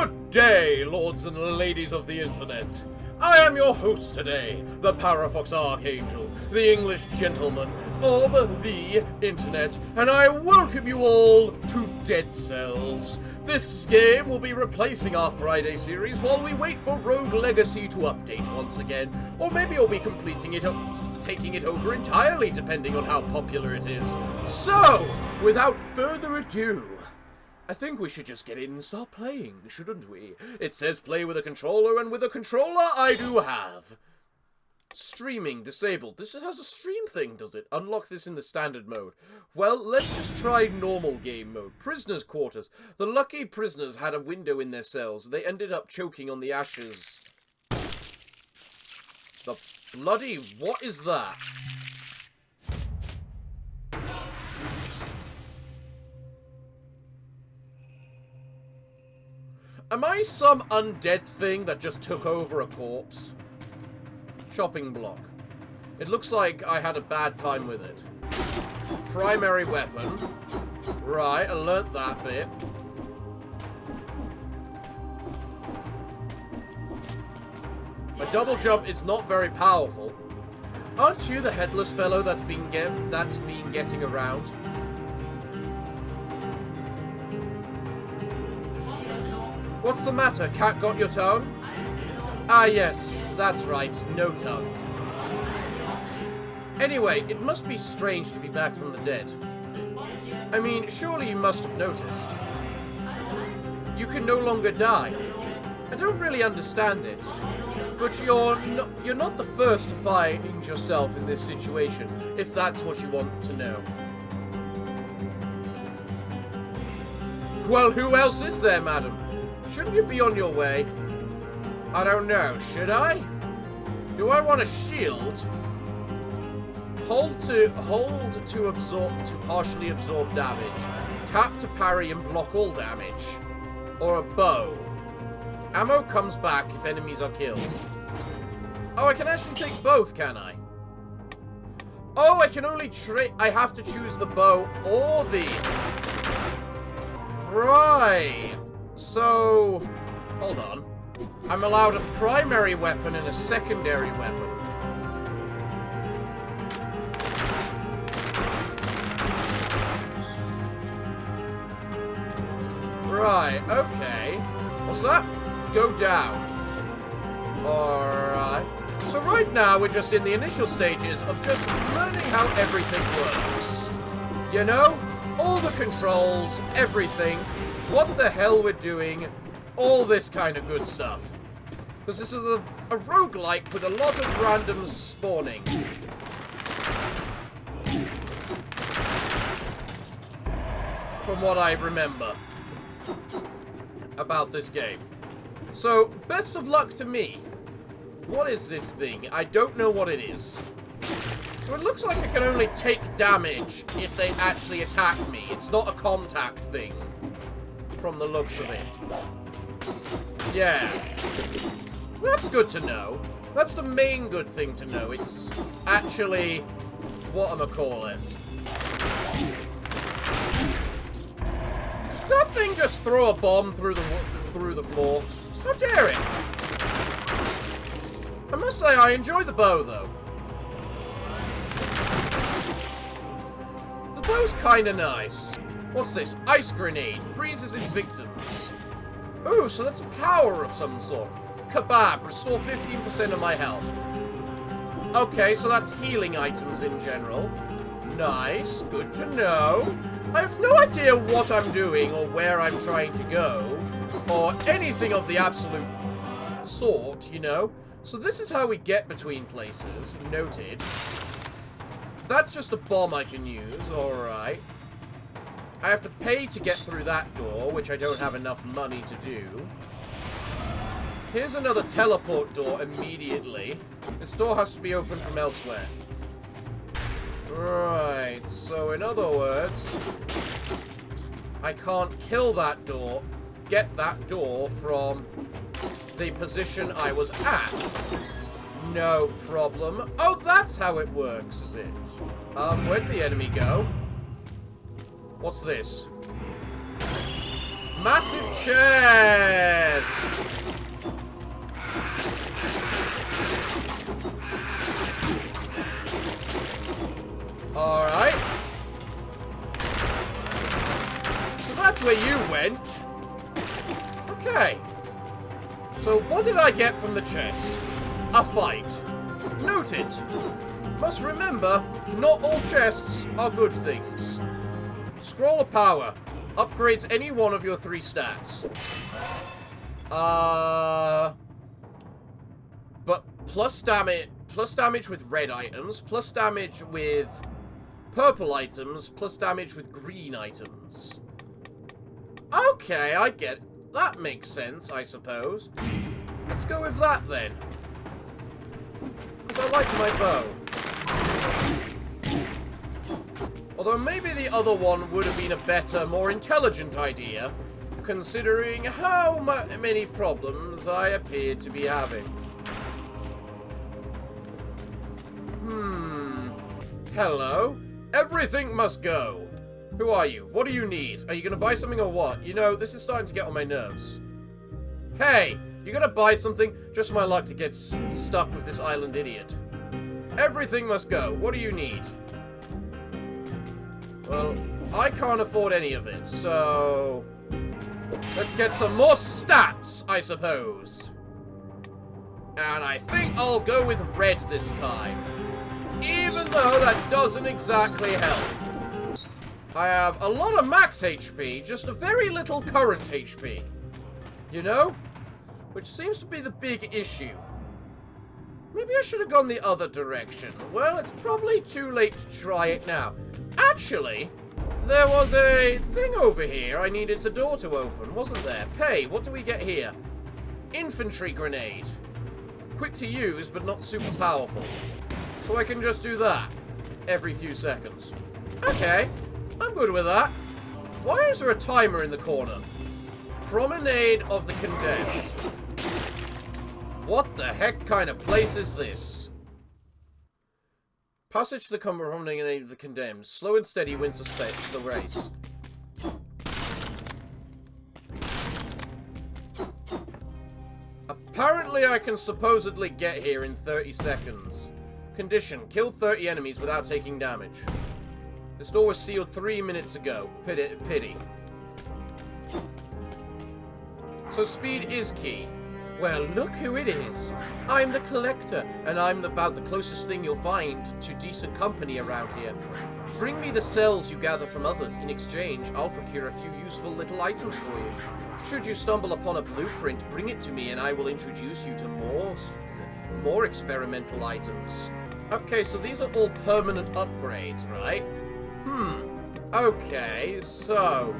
Good day, lords and ladies of the internet. I am your host today, the Parafox Archangel, the English gentleman of the internet, and I welcome you all to Dead Cells. This game will be replacing our Friday series while we wait for Rogue Legacy to update once again, or maybe I'll be completing it, taking it over entirely, depending on how popular it is. So, without further ado, I think we should just get in and start playing, shouldn't we? It says play with a controller, and with a controller I do have. Streaming disabled. This has a stream thing, does it? Unlock this in the standard mode. Well, let's just try normal game mode. Prisoners' quarters. The lucky prisoners had a window in their cells. They ended up choking on the ashes. The bloody... what is that? Am I some undead thing that just took over a corpse? Chopping block. It looks like I had a bad time with it. Primary weapon. Right, I learnt that bit. My double jump is not very powerful. Aren't you the headless fellow that's been getting around? What's the matter? Cat got your tongue? Ah yes, that's right, no tongue. Anyway, it must be strange to be back from the dead. I mean, surely you must have noticed. You can no longer die. I don't really understand it. But you're not the first to find yourself in this situation, if that's what you want to know. Well, who else is there, madam? Shouldn't you be on your way? I don't know, should I? Do I want a shield? Hold to partially absorb damage. Tap to parry and block all damage. Or a bow. Ammo comes back if enemies are killed. Oh, I can actually take both, can I? Oh, I can only I have to choose the bow or the... Right. So, hold on. I'm allowed a primary weapon and a secondary weapon. Right, okay. What's that? Go down. Alright. So right now we're just in the initial stages of just learning how everything works. You know? All the controls, everything. What the hell we're doing. All this kind of good stuff. Because this is a roguelike with a lot of random spawning. From what I remember about this game. So, best of luck to me. What is this thing? I don't know what it is. So it looks like I can only take damage if they actually attack me. It's not a contact thing. From the looks of it. Yeah. That's good to know. That's the main good thing to know. It's actually... whatchamacallit. That thing just throw a bomb through the floor. How dare it? I must say I enjoy the bow, though. The bow's kinda nice. What's this? Ice Grenade. Freezes its victims. Ooh, so that's power of some sort. Kebab. Restore 15% of my health. Okay, so that's healing items in general. Nice. Good to know. I have no idea what I'm doing or where I'm trying to go. Or anything of the absolute sort, you know. So this is how we get between places. Noted. That's just a bomb I can use. Alright. I have to pay to get through that door, which I don't have enough money to do. Here's another teleport door immediately. This door has to be opened from elsewhere. Right, so in other words, I can't kill that door, get that door from the position I was at. No problem. Oh, that's how it works, is it? Where'd the enemy go? What's this? Massive chest! that's where you went. Okay. So what did I get from the chest? A fight. Noted. Must remember, not all chests are good things. Scroll of Power. Upgrades any one of your 3 stats. But plus damage with red items, plus damage with purple items, plus damage with green items. Okay, I get it. That makes sense, I suppose. Let's go with that then. Because I like my bow. Although maybe the other one would have been a better, more intelligent idea, considering how many problems I appeared to be having. Hello? Everything must go. Who are you? What do you need? Are you gonna buy something or what? You know, this is starting to get on my nerves. Hey! You gonna buy something? Just my luck to get stuck with this island idiot. Everything must go. What do you need? Well, I can't afford any of it, so... let's get some more stats, I suppose. And I think I'll go with red this time. Even though that doesn't exactly help. I have a lot of max HP, just a very little current HP. You know? Which seems to be the big issue. Maybe I should have gone the other direction. Well, it's probably too late to try it now. Actually, there was a thing over here I needed the door to open, wasn't there? Hey, what do we get here? Infantry Grenade. Quick to use, but not super powerful. So I can just do that every few seconds. Okay, I'm good with that. Why is there a timer in the corner? Promenade of the Condemned. What the heck kind of place is this? Passage to the Promenade of the Condemned. Slow and steady wins the race. Apparently I can supposedly get here in 30 seconds. Condition. Killed 30 enemies without taking damage. This door was sealed 3 minutes ago. Pity. So speed is key. Well, look who it is. I'm the Collector, and I'm about the closest thing you'll find to decent company around here. Bring me the cells you gather from others. In exchange, I'll procure a few useful little items for you. Should you stumble upon a blueprint, bring it to me and I will introduce you to more experimental items. Okay, so these are all permanent upgrades, right? Okay, so...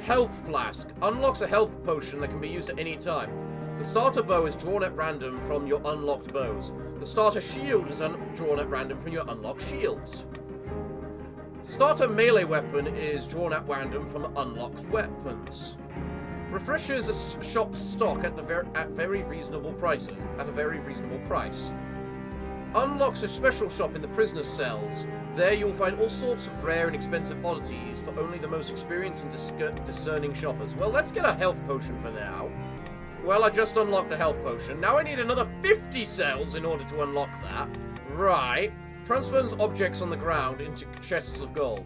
Health Flask. Unlocks a health potion that can be used at any time. The starter bow is drawn at random from your unlocked bows. The starter shield is drawn at random from your unlocked shields. Starter melee weapon is drawn at random from unlocked weapons. Refreshes a shop's stock at very reasonable prices. At a very reasonable price. Unlocks a special shop in the prisoner's cells. There you'll find all sorts of rare and expensive oddities for only the most experienced and discerning shoppers. Well, let's get a health potion for now. Well, I just unlocked the health potion. Now I need another 50 cells in order to unlock that. Right. Transfers objects on the ground into chests of gold.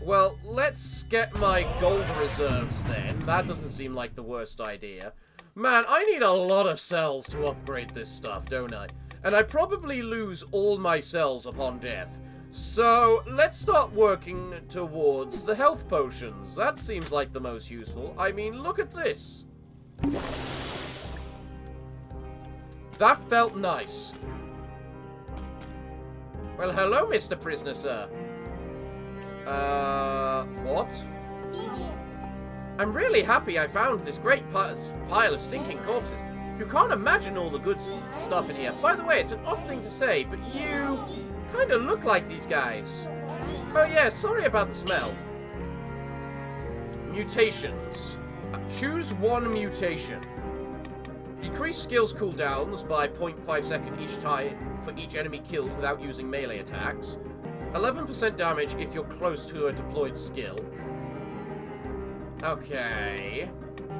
Well, let's get my gold reserves then. That doesn't seem like the worst idea. Man, I need a lot of cells to upgrade this stuff, don't I? And I probably lose all my cells upon death. So, let's start working towards the health potions. That seems like the most useful. I mean, look at this. That felt nice. Well, hello, Mr. Prisoner, sir. What? I'm really happy I found this great pile of stinking corpses. You can't imagine all the good stuff in here. By the way, it's an odd thing to say, but you kind of look like these guys. Oh yeah, sorry about the smell. Mutations. Choose one mutation. Decrease skills cooldowns by 0.5 seconds each time for each enemy killed without using melee attacks. 11% damage if you're close to a deployed skill. Okay.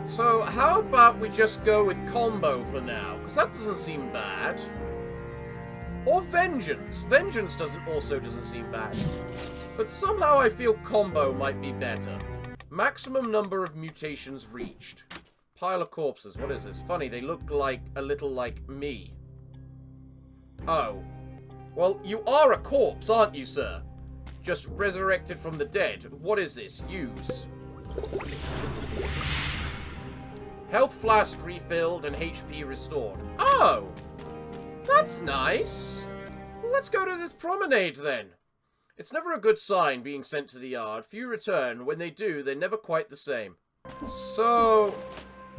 So, how about we just go with combo for now? Because that doesn't seem bad. Or vengeance. Vengeance doesn't seem bad. But somehow I feel combo might be better. Maximum number of mutations reached. Pile of corpses. What is this? Funny, they look like a little like me. Oh. Well, you are a corpse, aren't you, sir? Just resurrected from the dead. What is this? Use. Health flask refilled and HP restored. Oh! That's nice. Well, let's go to this promenade then. It's never a good sign being sent to the yard. Few return. When they do, they're never quite the same. So,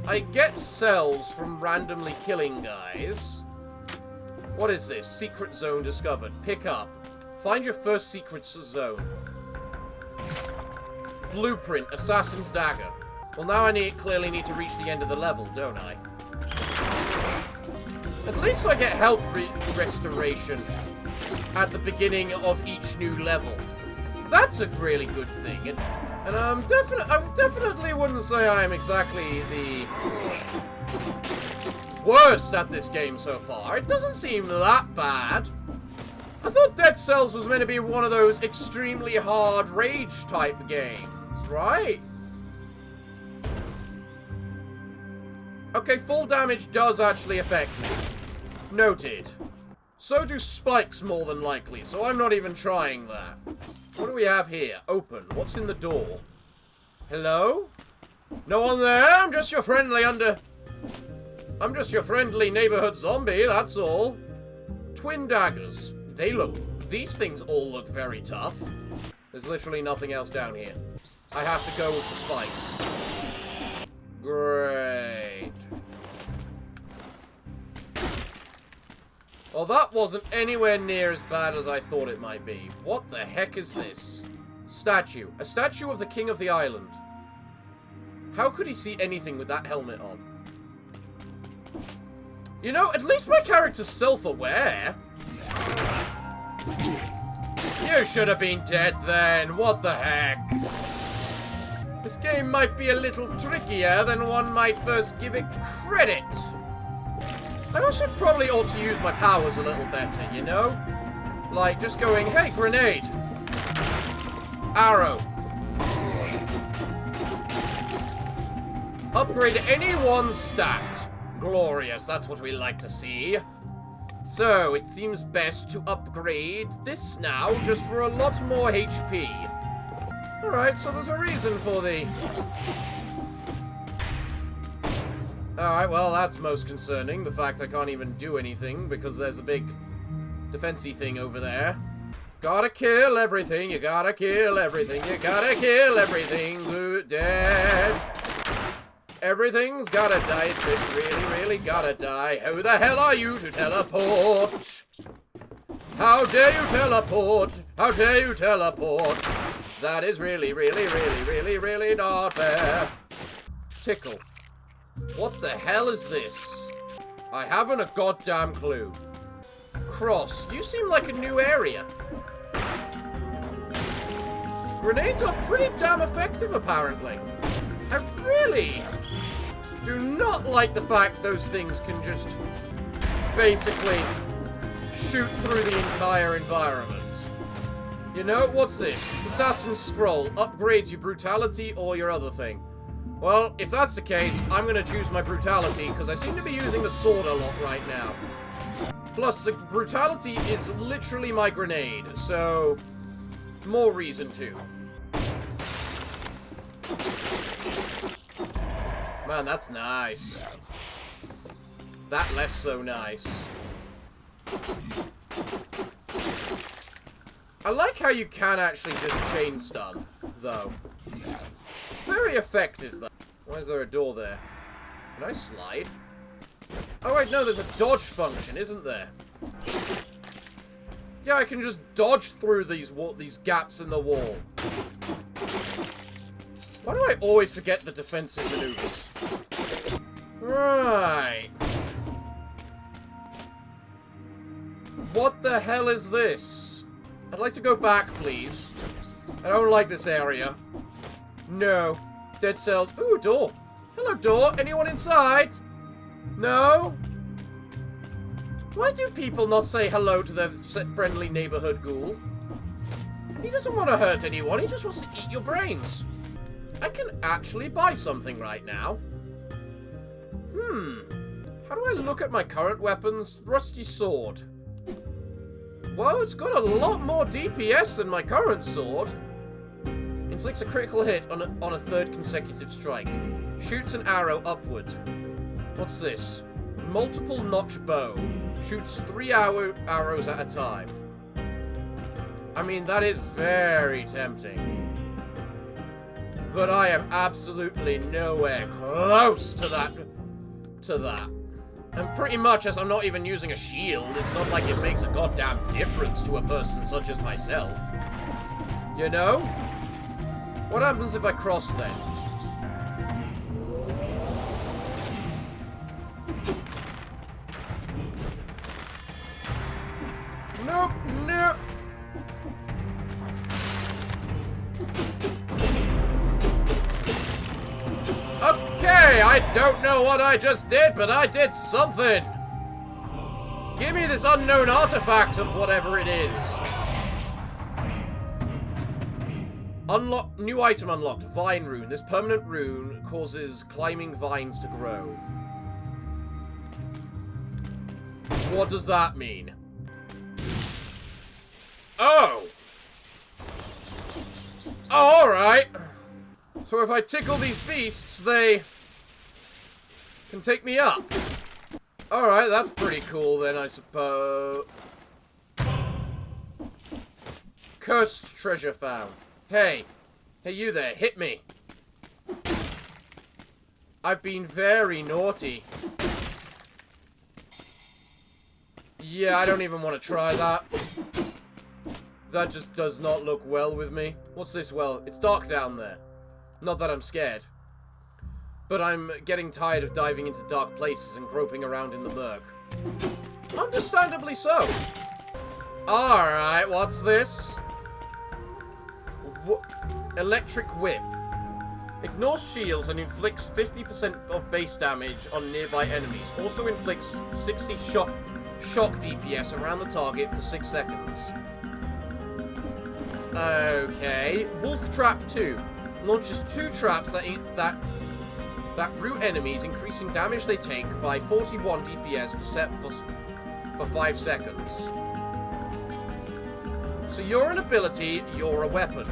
I get cells from randomly killing guys. What is this? Secret zone discovered. Pick up. Find your first secret zone. Blueprint. Assassin's Dagger. Well, now I clearly need to reach the end of the level, don't I? At least I get health restoration at the beginning of each new level. That's a really good thing. And I definitely wouldn't say I am exactly the worst at this game so far. It doesn't seem that bad. I thought Dead Cells was meant to be one of those extremely hard rage type games, right? Okay, full damage does actually affect me. Noted. So do spikes, more than likely, so I'm not even trying that. What do we have here? Open. What's in the door? Hello? No one there? I'm just your friendly neighborhood zombie, that's all. Twin daggers. These things all look very tough. There's literally nothing else down here. I have to go with the spikes. Great. Well, that wasn't anywhere near as bad as I thought it might be. What the heck is this? Statue. A statue of the king of the island. How could he see anything with that helmet on? You know, at least my character's self-aware. You should have been dead then. What the heck? This game might be a little trickier than one might first give it credit. I also probably ought to use my powers a little better, you know? Like, just going, hey, grenade. Arrow. Upgrade any one stat. Glorious, that's what we like to see. So, it seems best to upgrade this now, just for a lot more HP. Alright, so there's a reason for the... Alright, well, that's most concerning. The fact I can't even do anything because there's a big defensey thing over there. Gotta kill everything, you gotta kill everything, you gotta kill everything. Dead. Everything's gotta die, it's really, really gotta die. Who the hell are you to teleport? How dare you teleport? How dare you teleport? That is really, really, really, really, really not fair. Tickle. What the hell is this? I haven't a goddamn clue. Cross. You seem like a new area. Grenades are pretty damn effective, apparently. I really do not like the fact those things can just basically shoot through the entire environment. You know, what's this? Assassin's Scroll. Upgrades your brutality or your other thing. Well, if that's the case, I'm going to choose my brutality, because I seem to be using the sword a lot right now. Plus, the brutality is literally my grenade, so more reason to. Man, that's nice. That less so nice. I like how you can actually just chain stun, though. Very effective, though. Why is there a door there? Can I slide? Oh, wait, no, there's a dodge function, isn't there? Yeah, I can just dodge through these gaps in the wall. Why do I always forget the defensive maneuvers? Right. What the hell is this? I'd like to go back, please. I don't like this area. No. Dead cells. Ooh, door. Hello, door. Anyone inside? No? Why do people not say hello to their friendly neighborhood ghoul? He doesn't want to hurt anyone. He just wants to eat your brains. I can actually buy something right now. How do I look at my current weapons? Rusty sword. Well, it's got a lot more DPS than my current sword. Inflicts a critical hit on a third consecutive strike. Shoots an arrow upward. What's this? Multiple notch bow. Shoots 3 arrows at a time. I mean, that is very tempting. But I am absolutely nowhere close to that. And pretty much, as I'm not even using a shield, it's not like it makes a goddamn difference to a person such as myself. You know? What happens if I cross then? Nope, nope. Okay, I don't know what I just did, but I did something. Give me this unknown artifact of whatever it is. Unlock new item unlocked. Vine rune. This permanent rune causes climbing vines to grow. What does that mean? Oh! Oh, alright. So if I tickle these beasts, they can take me up. Alright, that's pretty cool then, I suppose. Cursed treasure found. Hey. Hey, you there. Hit me. I've been very naughty. Yeah, I don't even want to try that. That just does not look well with me. What's this? Well, it's dark down there. Not that I'm scared. But I'm getting tired of diving into dark places and groping around in the murk. Understandably so. Alright, what's this? Electric whip. Ignores shields and inflicts 50% of base damage on nearby enemies. Also inflicts 60 shock DPS around the target for 6 seconds. Okay. Wolf Trap 2. Launches 2 traps that root enemies, increasing damage they take by 41 DPS for 5 seconds. So you're an ability, you're a weapon.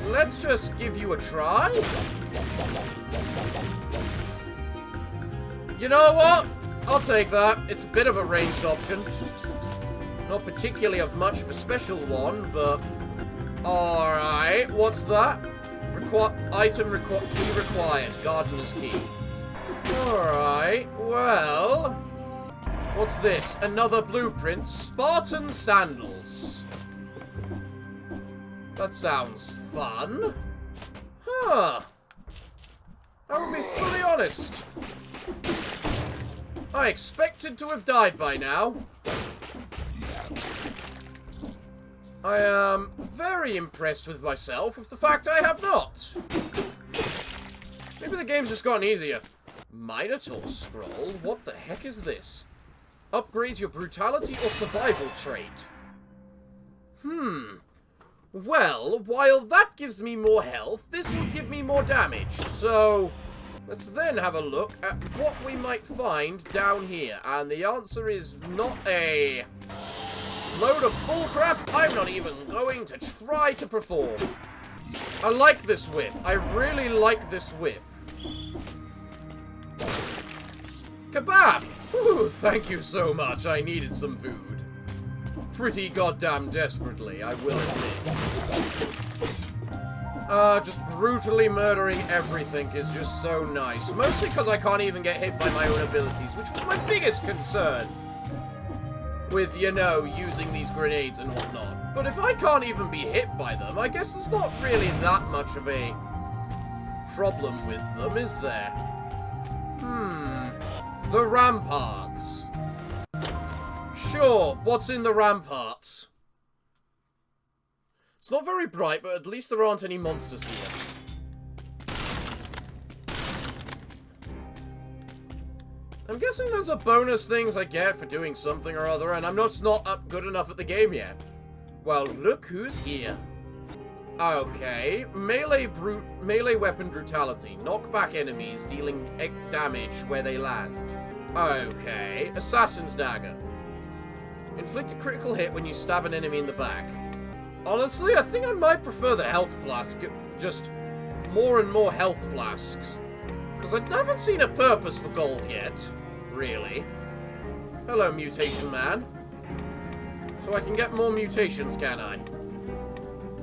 Let's just give you a try. You know what? I'll take that. It's a bit of a ranged option. Not particularly of much of a special one, but... Alright, what's that? Key required. Gardener's key. Alright, well... What's this? Another blueprint. Spartan sandals. That sounds fun. Huh. I will be fully honest. I expected to have died by now. I am very impressed with myself with the fact I have not. Maybe the game's just gotten easier. Minotaur Scroll? What the heck is this? Upgrades your brutality or survival trait. Well, while that gives me more health, this would give me more damage. So, let's then have a look at what we might find down here. And the answer is not a load of bullcrap. I'm not even going to try to perform. I like this whip. I really like this whip. Kebab! Ooh, thank you so much. I needed some food. Pretty goddamn desperately, I will admit. Just brutally murdering everything is just so nice. Mostly because I can't even get hit by my own abilities, which was my biggest concern. With, you know, using these grenades and whatnot. But if I can't even be hit by them, I guess there's not really that much of a problem with them, is there? The Ramparts. Sure, what's in the Ramparts? It's not very bright, but at least there aren't any monsters here. I'm guessing those are bonus things I get for doing something or other, and I'm not up good enough at the game yet. Well, look who's here. Okay. Melee weapon brutality. Knock back enemies, dealing damage where they land. Okay. Assassin's Dagger. Inflict a critical hit when you stab an enemy in the back. Honestly, I think I might prefer the health flask. Just more and more health flasks. Because I haven't seen a purpose for gold yet. Really. Hello, mutation man. So I can get more mutations, can I?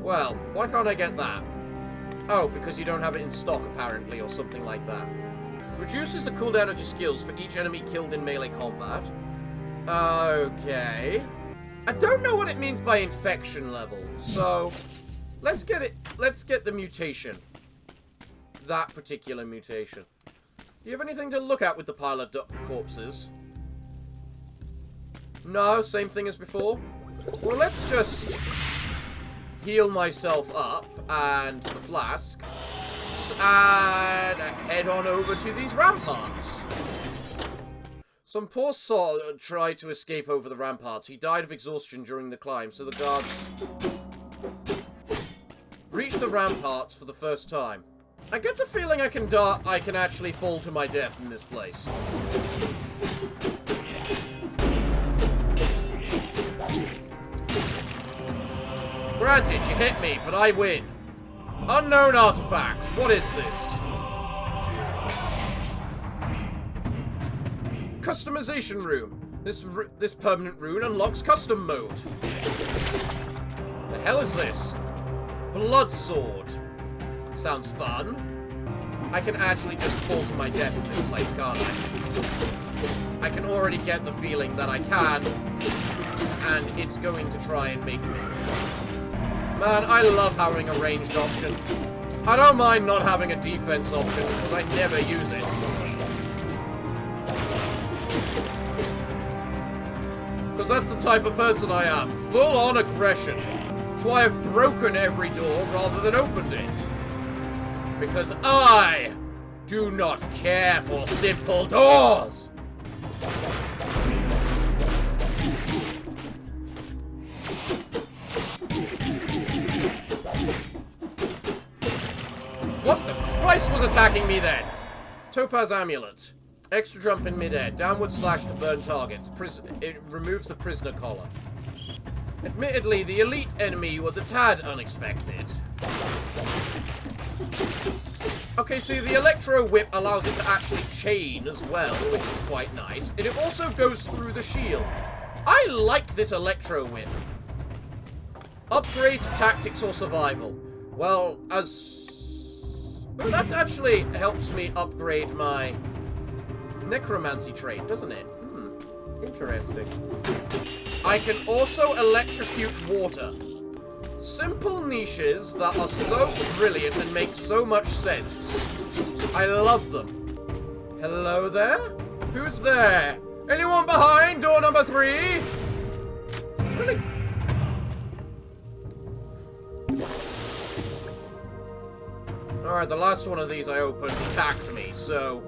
Well, why can't I get that? Oh, because you don't have it in stock, apparently, or something like that. Reduces the cooldown of your skills for each enemy killed in melee combat. Okay. I don't know what it means by infection level, so let's get it. Let's get the mutation. That particular mutation. Do you have anything to look at with the pile of corpses? No, same thing as before. Well, let's just heal myself up and the flask and head on over to these ramparts. Some poor soul tried to escape over the ramparts. He died of exhaustion during the climb, so the guards reached the ramparts for the first time. I get the feeling I can actually fall to my death in this place. Granted, you hit me, but I win. Unknown artifact. What is this? Customization room. This permanent rune unlocks custom mode. The hell is this? Blood sword. Sounds fun. I can actually just fall to my death in this place, can't I? I can already get the feeling that I can, and it's going to try and make me. Man, I love having a ranged option. I don't mind not having a defense option, because I never use it. Because that's the type of person I am. Full-on aggression. That's why I've broken every door rather than opened it. Because I do not care for simple doors. What the Christ was attacking me then? Topaz Amulet. Extra jump in midair. Downward slash to burn targets. It removes the prisoner collar. Admittedly, the elite enemy was a tad unexpected. Okay, so the Electro Whip allows it to actually chain as well, which is quite nice. And it also goes through the shield. I like this Electro Whip. Upgrade to Tactics or Survival. Well, that actually helps me upgrade my Necromancy trait, doesn't it? Interesting. I can also electrocute water. Simple niches that are so brilliant and make so much sense. I love them. Hello there? Who's there? Anyone behind door number 3? Really? Alright, the last one of these I opened attacked me, so...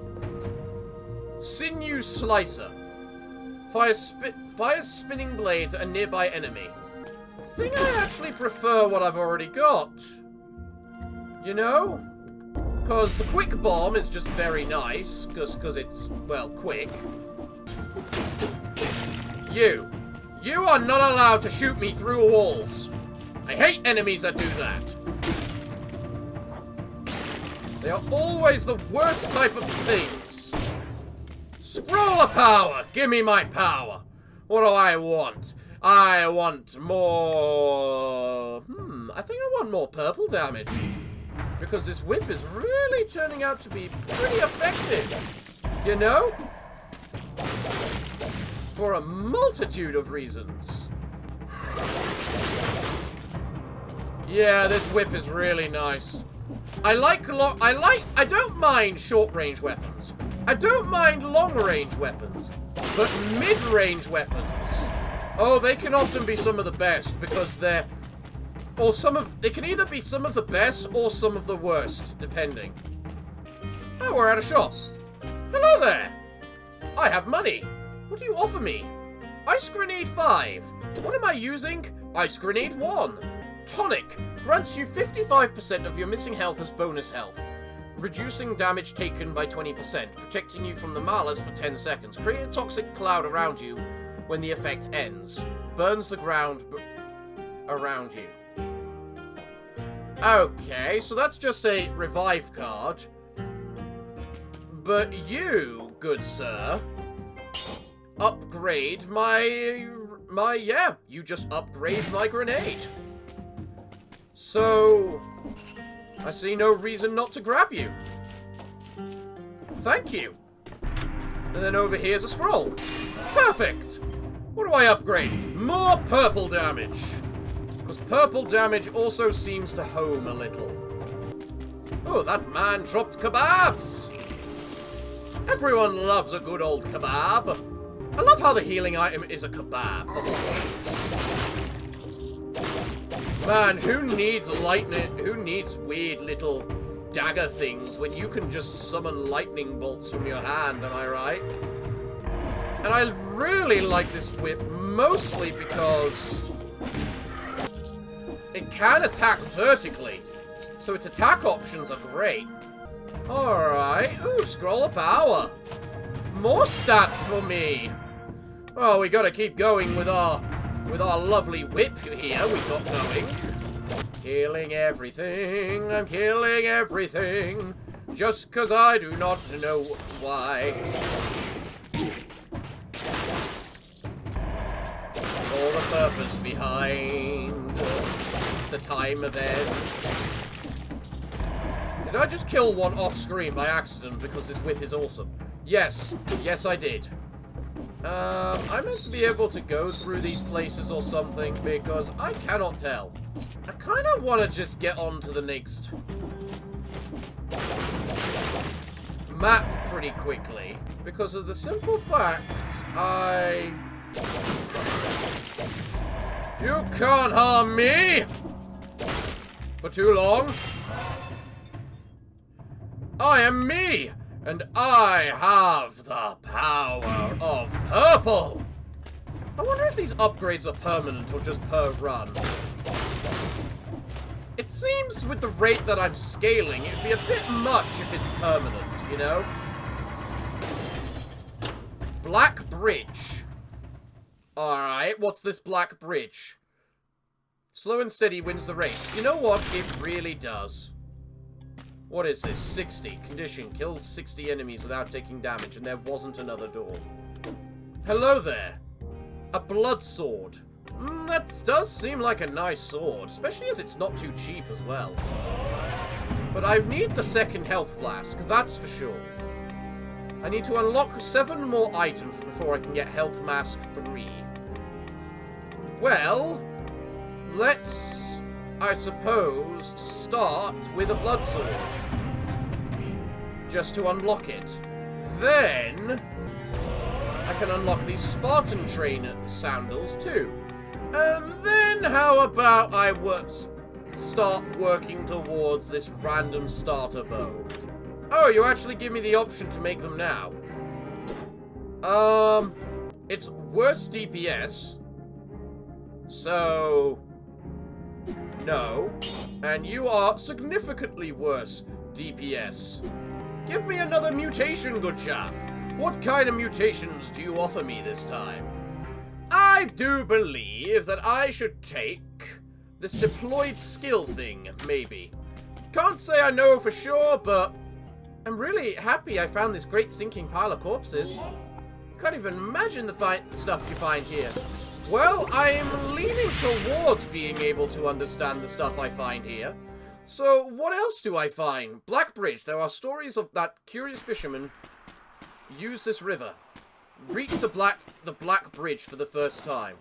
Sinew Slicer. Fires spinning blades at a nearby enemy. I think I actually prefer what I've already got. You know? Because the quick bomb is just very nice, because it's, well, quick. You are not allowed to shoot me through walls. I hate enemies that do that. They are always the worst type of things. Scroll of power! Give me my power! What do I want? I want more... I think I want more purple damage. Because this whip is really turning out to be pretty effective. You know? For a multitude of reasons. Yeah, this whip is really nice. I don't mind short-range weapons. I don't mind long-range weapons. But mid-range weapons, oh, they can often be some of the best because they can either be some of the best or some of the worst, depending. Oh, we're at a shop. Hello there. I have money. What do you offer me? Ice Grenade 5. What am I using? Ice Grenade 1. Tonic grants you 55% of your missing health as bonus health, reducing damage taken by 20%, protecting you from the malice for 10 seconds. Create a toxic cloud around you when the effect ends. Burns the ground around you. Okay, so that's just a revive card. But you, good sir, upgrade yeah, you just upgrade my grenade. So, I see no reason not to grab you. Thank you. And then over here's a scroll. Perfect. What do I upgrade? More purple damage. Because purple damage also seems to home a little. Oh, that man dropped kebabs. Everyone loves a good old kebab. I love how the healing item is a kebab. Man, who needs lightning? Who needs weird little dagger things when you can just summon lightning bolts from your hand, am I right? And I really like this whip, mostly because it can attack vertically. So its attack options are great. Alright. Ooh, scroll of power. More stats for me. Oh, we gotta keep going with our lovely whip here we got going. Killing everything. I'm killing everything. Just 'cause I do not know why. All the purpose behind the time events. Did I just kill one off screen by accident because this whip is awesome? Yes. Yes, I did. I'm meant to be able to go through these places or something because I cannot tell. I kind of want to just get on to the next map pretty quickly because of the simple fact You can't harm me for too long. I am me, and I have the power of purple. I wonder if these upgrades are permanent or just per run. It seems with the rate that I'm scaling, it'd be a bit much if it's permanent, you know? Black Bridge. Alright, what's this Black Bridge? Slow and steady wins the race. You know what? It really does. What is this? 60. Condition. Kill 60 enemies without taking damage, and there wasn't another door. Hello there. A blood sword. That does seem like a nice sword, especially as it's not too cheap as well. But I need the second health flask, that's for sure. I need to unlock 7 more items before I can get health mask 3. Well, let's, I suppose, start with a blood sword. Just to unlock it. Then I can unlock these Spartan trainer sandals too. And then how about I start working towards this random starter bow? Oh, you actually give me the option to make them now. It's worse DPS. So, no. And you are significantly worse DPS. Give me another mutation, good chap. What kind of mutations do you offer me this time? I do believe that I should take this deployed skill thing, maybe. Can't say I know for sure, but I'm really happy I found this great stinking pile of corpses. You can't even imagine the stuff you find here. Well, I'm leaning towards being able to understand the stuff I find here. So, what else do I find? Black Bridge. There are stories of that curious fisherman use this river. Reach the Black Bridge for the first time.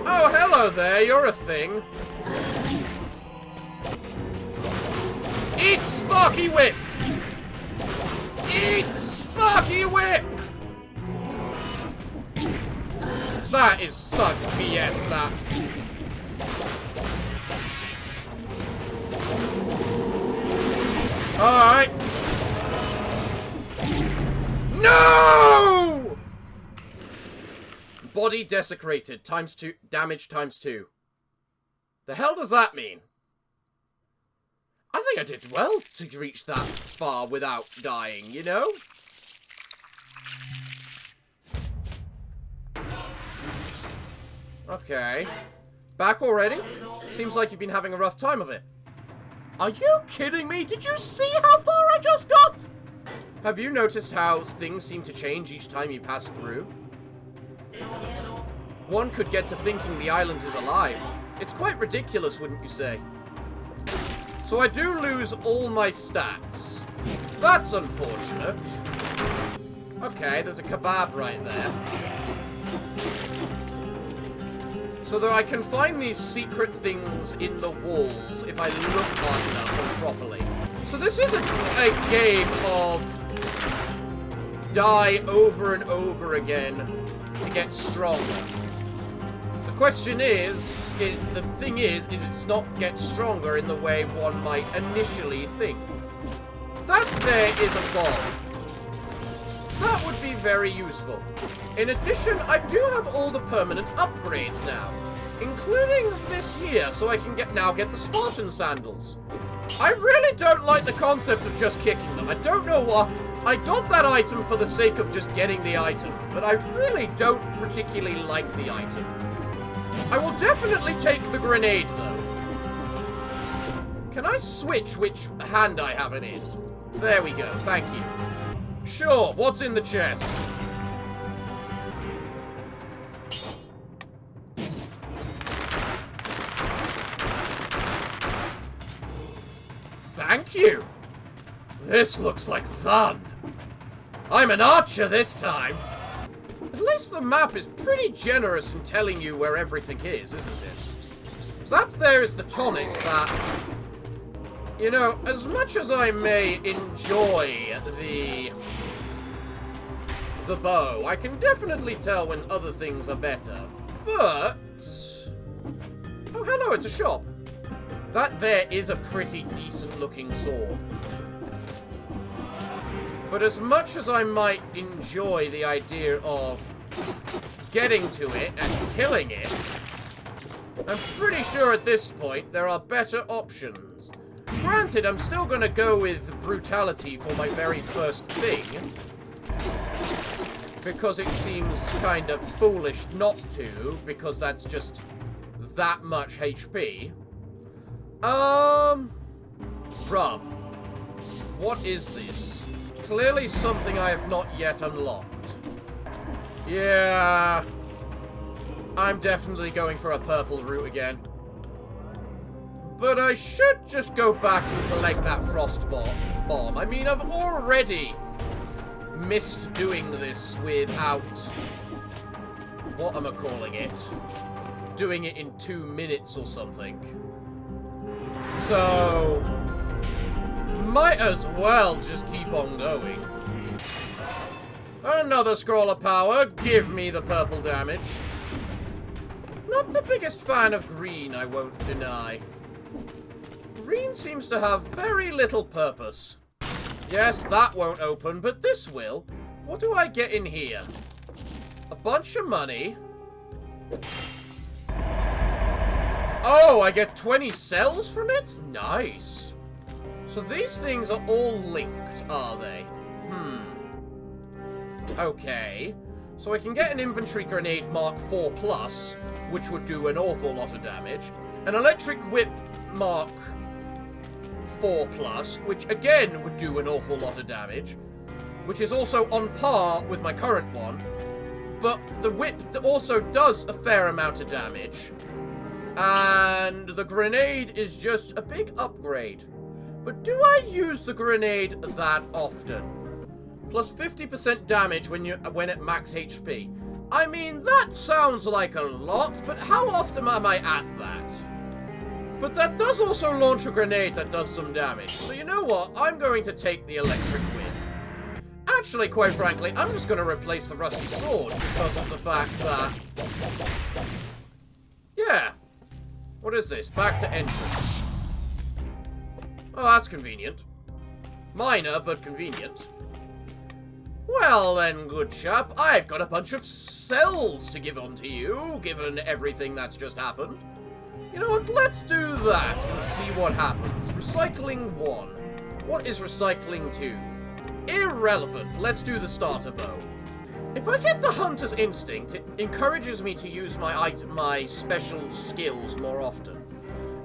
Oh, hello there. You're a thing. Eat Sparky Whip! Eat Sparky Whip! That is such BS, that. Alright. No! Body desecrated, times 2, damage times 2. The hell does that mean? I think I did well to reach that far without dying, you know? Okay. Back already? Seems like you've been having a rough time of it. Are you kidding me? Did you see how far I just got? Have you noticed how things seem to change each time you pass through? One could get to thinking the island is alive. It's quite ridiculous, wouldn't you say? So I do lose all my stats. That's unfortunate. Okay, there's a kebab right there. So that I can find these secret things in the walls if I look hard enough and properly. So this isn't a game of die over and over again to get stronger. The question is, the thing is it's not get stronger in the way one might initially think. That there is a bomb. That would be very useful. In addition, I do have all the permanent upgrades now, including this here, so I can get the Spartan sandals. I really don't like the concept of just kicking them. I don't know why. I got that item for the sake of just getting the item, but I really don't particularly like the item. I will definitely take the grenade, though. Can I switch which hand I have it in? There we go, thank you. Sure, what's in the chest? Thank you! This looks like fun. I'm an archer this time. At least the map is pretty generous in telling you where everything is, isn't it? That there is the tonic that... You know, as much as I may enjoy the bow, I can definitely tell when other things are better. But... Oh, hello, it's a shop. That there is a pretty decent looking sword. But as much as I might enjoy the idea of getting to it and killing it, I'm pretty sure at this point there are better options. Granted, I'm still going to go with brutality for my very first thing, because it seems kind of foolish not to, because that's just that much HP. Bruh. What is this? Clearly something I have not yet unlocked. Yeah. I'm definitely going for a purple route again. But I should just go back and collect that frost bomb. I mean, I've already missed doing this without... What am I calling it? Doing it in 2 minutes or something. So... Might as well just keep on going. Another scroll of power. Give me the purple damage. Not the biggest fan of green, I won't deny. Green seems to have very little purpose. Yes, that won't open, but this will. What do I get in here? A bunch of money. Oh, I get 20 cells from it? Nice. So these things are all linked, are they? Okay. So I can get an Infantry Grenade Mark 4+, which would do an awful lot of damage. An Electric Whip Mark 4+, which again would do an awful lot of damage. Which is also on par with my current one. But the whip also does a fair amount of damage. And the grenade is just a big upgrade. But do I use the grenade that often? Plus 50% damage when at max HP. I mean, that sounds like a lot, but how often am I at that? But that does also launch a grenade that does some damage. So you know what? I'm going to take the electric whip. Actually, quite frankly, I'm just going to replace the rusty sword because of the fact that... Yeah. What is this? Back to entrance. Oh, that's convenient. Minor, but convenient. Well then, good chap, I've got a bunch of cells to give onto you, given everything that's just happened. You know what, let's do that and see what happens. Recycling 1. What is recycling 2? Irrelevant. Let's do the starter bow. If I get the Hunter's Instinct, it encourages me to use my special skills more often.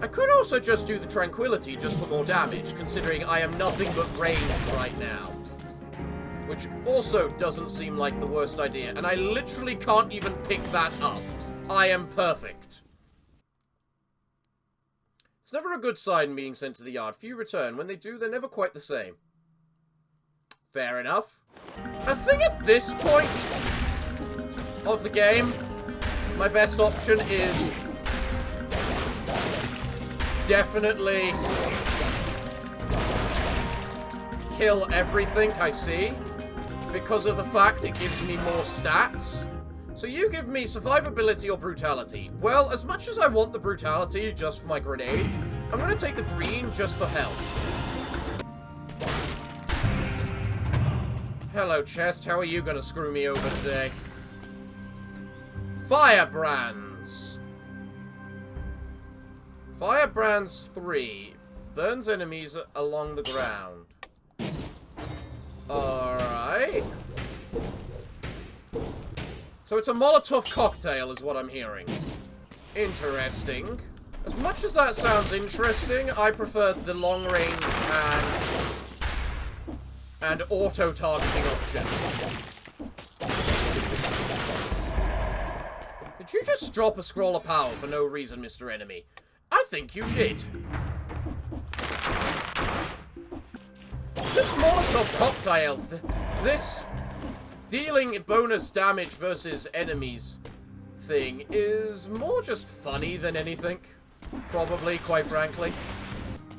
I could also just do the Tranquility just for more damage, considering I am nothing but ranged right now. Which also doesn't seem like the worst idea, and I literally can't even pick that up. I am perfect. It's never a good sign being sent to the yard. Few return. When they do, they're never quite the same. Fair enough. I think at this point of the game, my best option is definitely kill everything I see, because of the fact it gives me more stats. So you give me survivability or brutality. Well, as much as I want the brutality just for my grenade, I'm going to take the green just for health. Hello, chest. How are you going to screw me over today? Firebrands. Firebrands 3. Burns enemies along the ground. Alright. So it's a Molotov cocktail is what I'm hearing. Interesting. As much as that sounds interesting, I prefer the long range and auto-targeting option. Did you just drop a scroll of power for no reason, Mr. Enemy? I think you did. This Molotov cocktail, this dealing bonus damage versus enemies thing is more just funny than anything. Probably, quite frankly.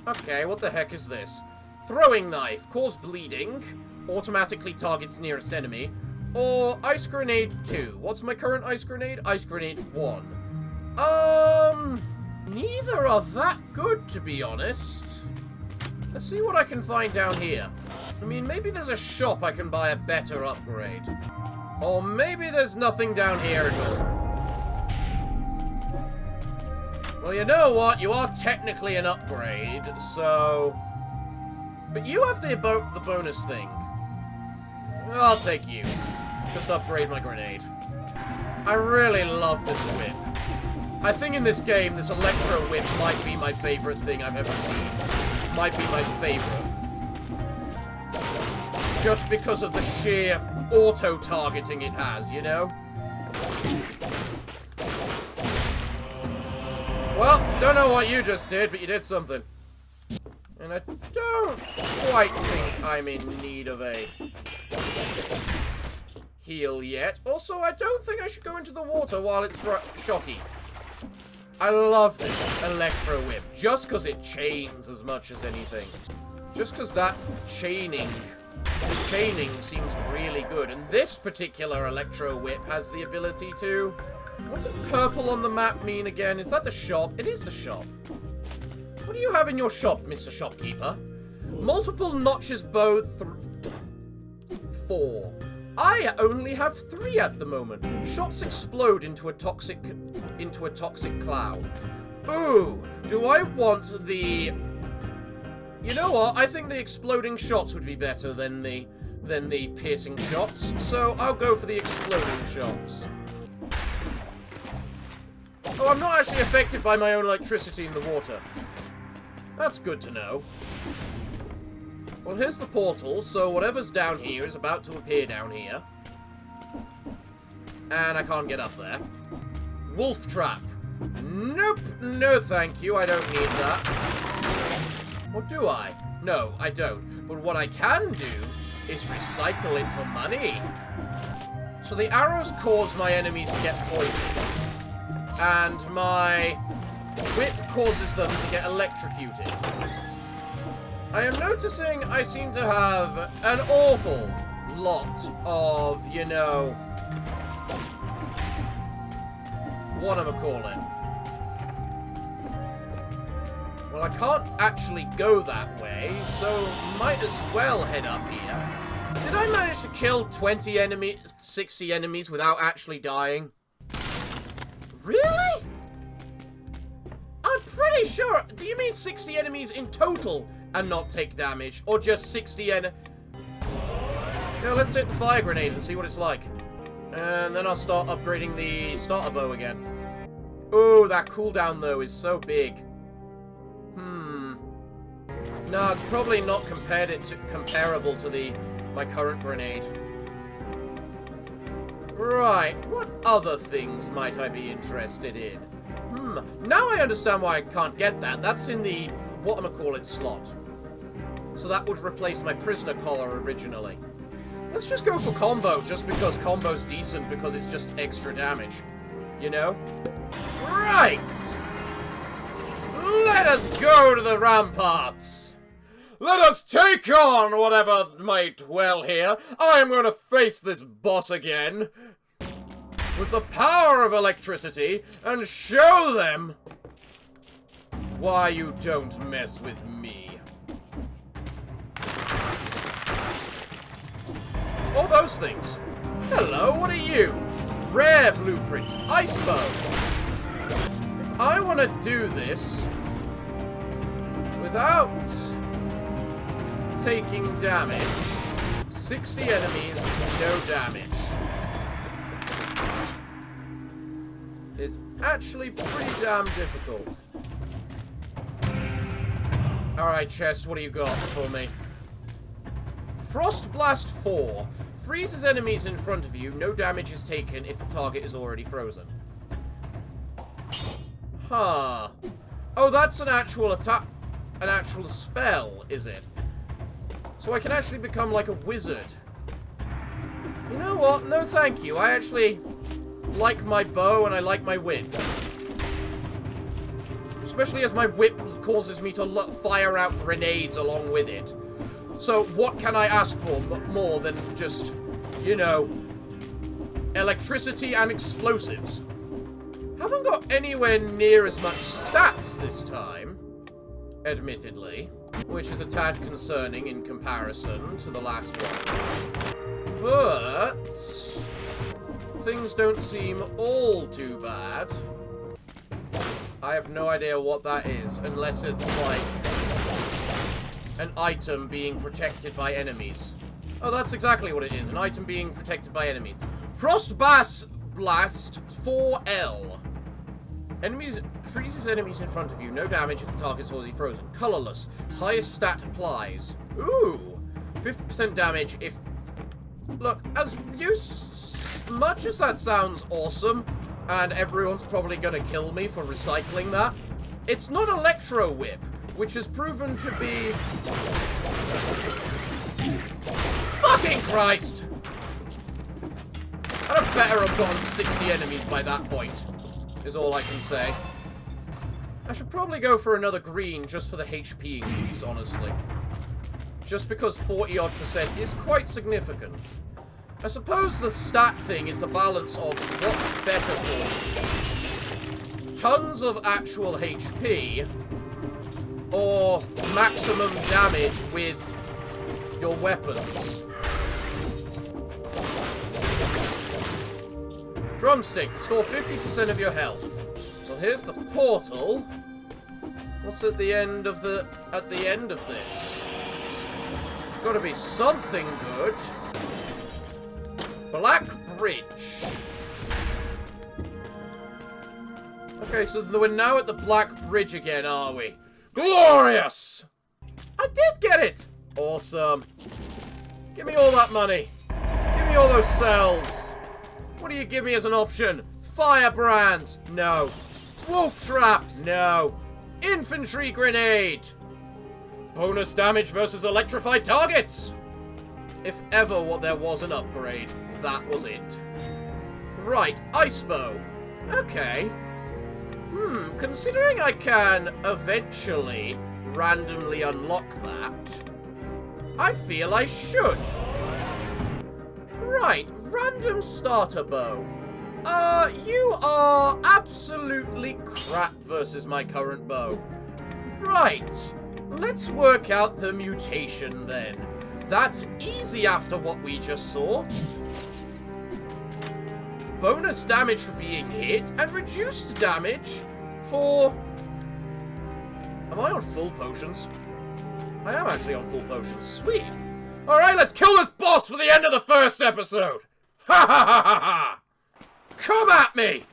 Okay, what the heck is this? Throwing knife, cause bleeding, automatically targets nearest enemy, or ice grenade 2. What's my current ice grenade? Ice grenade 1. Neither are that good, to be honest. Let's see what I can find down here. I mean, maybe there's a shop I can buy a better upgrade. Or maybe there's nothing down here at all. Well, you know what? You are technically an upgrade, so... But you have the bonus thing. I'll take you. Just upgrade my grenade. I really love this whip. I think in this game, this electro whip might be my favorite thing I've ever seen. Might be my favorite. Just because of the sheer auto-targeting it has, you know? Well, don't know what you just did, but you did something. And I don't quite think I'm in need of a heal yet. Also, I don't think I should go into the water while it's shocky. I love this electro whip, just because it chains as much as anything. Just because that chaining, the chaining seems really good. And this particular electro whip has the ability to... What does purple on the map mean again? Is that the shop? It is the shop. What do you have in your shop, Mr. Shopkeeper? Multiple notches bow 4. I only have 3 at the moment. Shots explode into a toxic cloud. Ooh, do I want the... You know what? I think the exploding shots would be better than the piercing shots. So I'll go for the exploding shots. Oh, I'm not actually affected by my own electricity in the water. That's good to know. Well, here's the portal, so whatever's down here is about to appear down here. And I can't get up there. Wolf trap. Nope, no thank you, I don't need that. Or do I? No, I don't. But what I can do is recycle it for money. So the arrows cause my enemies to get poisoned. And my whip causes them to get electrocuted. I am noticing I seem to have an awful lot of, you know, whatchamacallit. Well, I can't actually go that way, so might as well head up here. Did Did I manage to kill 20 enemies, 60 enemies without actually dying? Really? I'm pretty sure. Do you mean 60 enemies in total and not take damage? Or just 60 let's take the fire grenade and see what it's like. And then I'll start upgrading the starter bow again. Oh, that cooldown, though, is so big. No, it's probably not comparable to my current grenade. Right, what other things might I be interested in? Now I understand why I can't get that. That's in the whatchamacallit slot. So that would replace my prisoner collar originally. Let's just go for combo, just because combo's decent, because it's just extra damage. You know? Right! Let us go to the Ramparts! Let us take on whatever might dwell here. I am going to face this boss again with the power of electricity and show them why you don't mess with me. All those things. Hello, what are you? Rare blueprint, ice bow. If I want to do this without taking damage, 60 enemies, no damage, is actually pretty damn difficult. Alright, chest, what do you got for me? Frost Blast 4. Freezes enemies in front of you. No damage is taken if the target is already frozen. Huh. Oh, that's an actual attack. An actual spell, is it? So I can actually become like a wizard. You know what? No thank you. I actually like my bow and I like my whip. Especially as my whip causes me to fire out grenades along with it. So what can I ask for more than just, you know, electricity and explosives? Haven't got anywhere near as much stats this time, admittedly, which is a tad concerning in comparison to the last one. But things don't seem all too bad. I have no idea what that is, unless it's like an item being protected by enemies. Oh, that's exactly what it is. An item being protected by enemies. Frost Blast 4L. Enemies freezes enemies in front of you. No damage if the target's already frozen. Colorless. Highest stat applies. Ooh. 50% damage if... Look, as much as that sounds awesome, and everyone's probably gonna kill me for recycling that, it's not Electro Whip, which has proven to be... Fucking Christ! I'd have better have gotten 60 enemies by that point, is all I can say. I should probably go for another green just for the HP increase, honestly. Just because 40-odd% is quite significant. I suppose the stat thing is the balance of what's better for you. Tons of actual HP, or maximum damage with your weapons. Drumstick, restore 50% of your health. Well, here's the portal. What's at the end of this? There's got to be something good. Black Bridge. Okay, so we're now at the Black Bridge again, are we? Glorious! I did get it! Awesome. Give me all that money. Give me all those cells. What do you give me as an option? Firebrands? No. Wolf Trap? No. Infantry Grenade? Bonus damage versus electrified targets? If ever what there was an upgrade, that was it. Right, Ice Bow. Okay. Considering I can eventually randomly unlock that, I feel I should. Right, random starter bow. You are absolutely crap versus my current bow. Right, let's work out the mutation then. That's easy after what we just saw. Bonus damage for being hit, and reduced damage for... Am I on full potions? I am actually on full potions. Sweet. Alright, let's kill this boss for the end of the first episode! Ha ha ha ha ha! Come at me!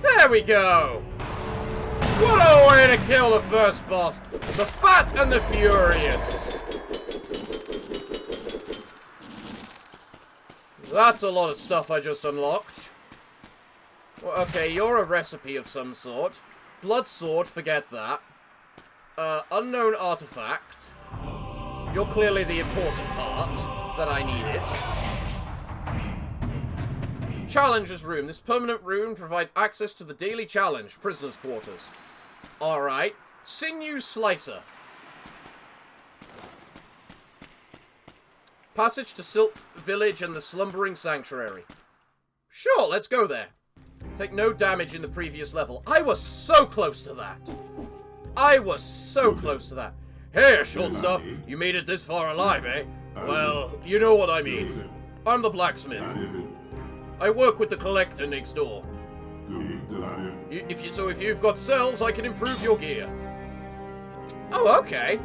There we go! What a way to kill the first boss! The Fat and the Furious! That's a lot of stuff I just unlocked. Well, okay, you're a recipe of some sort. Blood sword, forget that. Unknown artifact. You're clearly the important part that I needed. Challenger's room. This permanent room provides access to the daily challenge, prisoners' quarters. Alright. Sinew Slicer. Passage to Silt Village and the Slumbering Sanctuary. Sure, let's go there. Take no damage in the previous level. I was so close to that. I was so close to that. Hey, short stuff. You made it this far alive, eh? Well, you know what I mean. I'm the blacksmith. I work with the collector next door. If you've got cells, I can improve your gear. Oh, okay.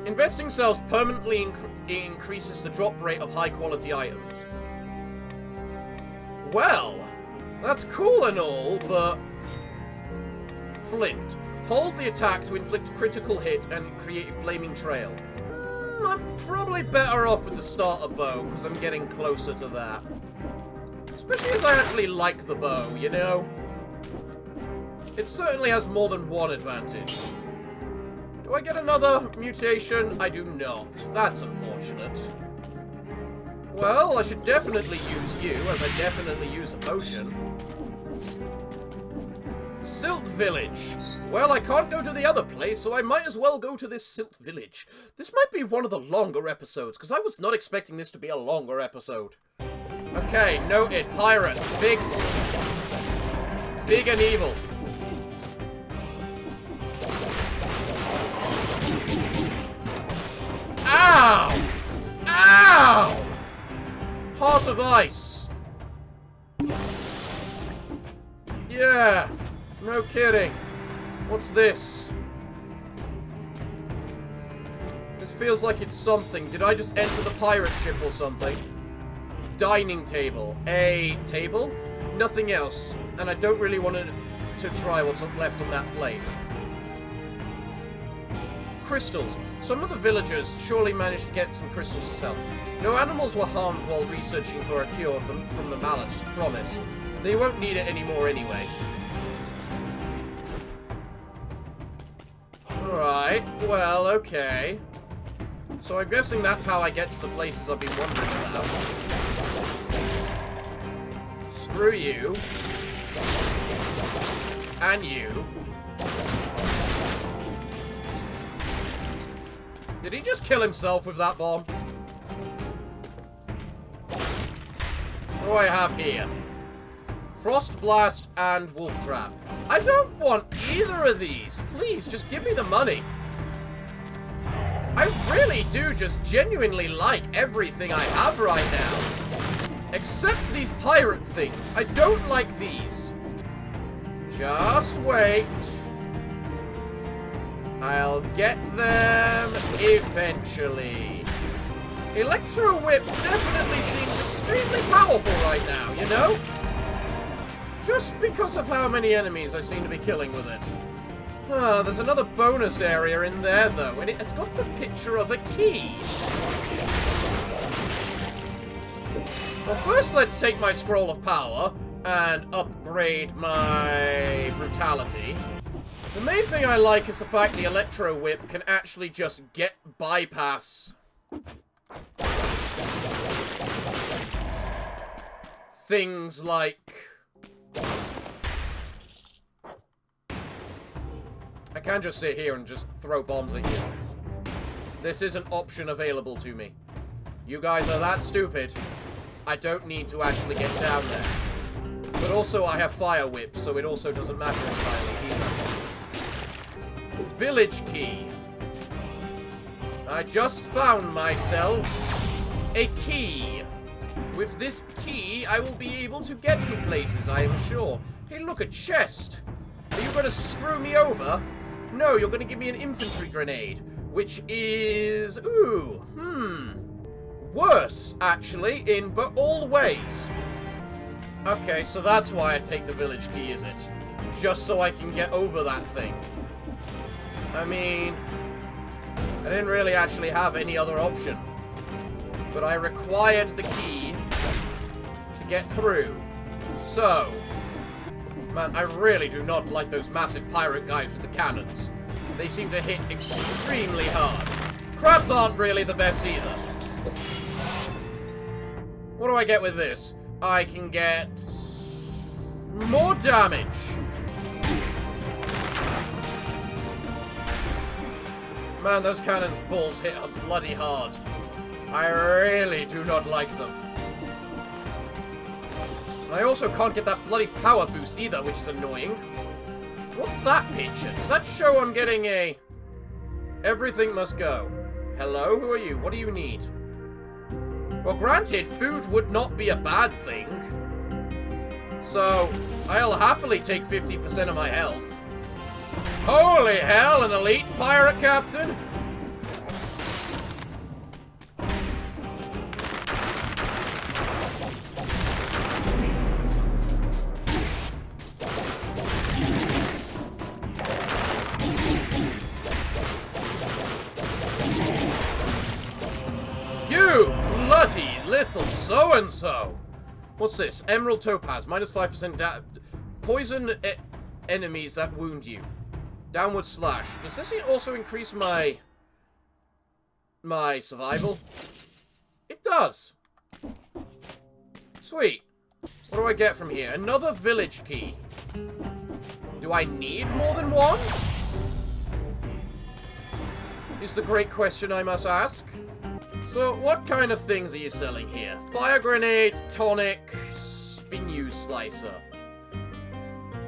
Investing cells permanently increases the drop rate of high-quality items. Well, that's cool and all, but... Flint. Hold the attack to inflict critical hit and create a flaming trail. I'm probably better off with the starter bow, because I'm getting closer to that. Especially as I actually like the bow, you know? It certainly has more than one advantage. Do I get another mutation? I do not. That's unfortunate. Well, I should definitely use you, as I definitely used a potion. Silt Village. Well, I can't go to the other place, so I might as well go to this Silt Village. This might be one of the longer episodes, because I was not expecting this to be a longer episode. Okay, noted. Pirates. Big and evil. Ow! Ow! Heart of Ice. Yeah. No kidding. What's this? This feels like it's something. Did I just enter the pirate ship or something? Dining table. A table? Nothing else. And I don't really want to try what's left on that plate. Crystals. Some of the villagers surely managed to get some crystals to sell. No animals were harmed while researching for a cure from the mallets, promise. They won't need it anymore anyway. Alright, well, okay. So I'm guessing that's how I get to the places I've been wondering about. Screw you. And you. Did he just kill himself with that bomb? What do I have here? Frost Blast and Wolf Trap. I don't want either of these. Please, just give me the money. I really do just genuinely like everything I have right now. Except these pirate things. I don't like these. Just wait. I'll get them eventually. Electro Whip definitely seems extremely powerful right now, you know? Just because of how many enemies I seem to be killing with it. There's another bonus area in there, though, and it's got the picture of a key. Well, first let's take my Scroll of Power and upgrade my Brutality. The main thing I like is the fact the Electro Whip can actually just bypass things like... I can just sit here and just throw bombs at you. This is an option available to me. You guys are that stupid. I don't need to actually get down there. But also I have fire whip, so it also doesn't matter entirely either. Village key. I just found myself a key. With this key, I will be able to get to places, I am sure. Hey, look, a chest. Are you going to screw me over? No, you're going to give me an infantry grenade, which is... ooh, worse, actually, in all ways. Okay, so that's why I take the village key, is it? Just so I can get over that thing. I mean, I didn't really actually have any other option. But I required the key to get through. So, man, I really do not like those massive pirate guys with the cannons. They seem to hit extremely hard. Crabs aren't really the best either. What do I get with this? I can get more damage. Man, those cannons balls hit bloody hard. I really do not like them. I also can't get that bloody power boost either, which is annoying. What's that picture? Does that show I'm getting a... Everything must go. Hello? Who are you? What do you need? Well, granted, food would not be a bad thing. So, I'll happily take 50% of my health. Holy hell, an elite pirate captain? You bloody little so-and-so! What's this? Emerald Topaz, minus 5% poison enemies that wound you. Downward slash. Does this also increase my survival? It does. Sweet. What do I get from here? Another village key. Do I need more than one? Is the great question I must ask. So, what kind of things are you selling here? Fire grenade, tonic, spinu slicer.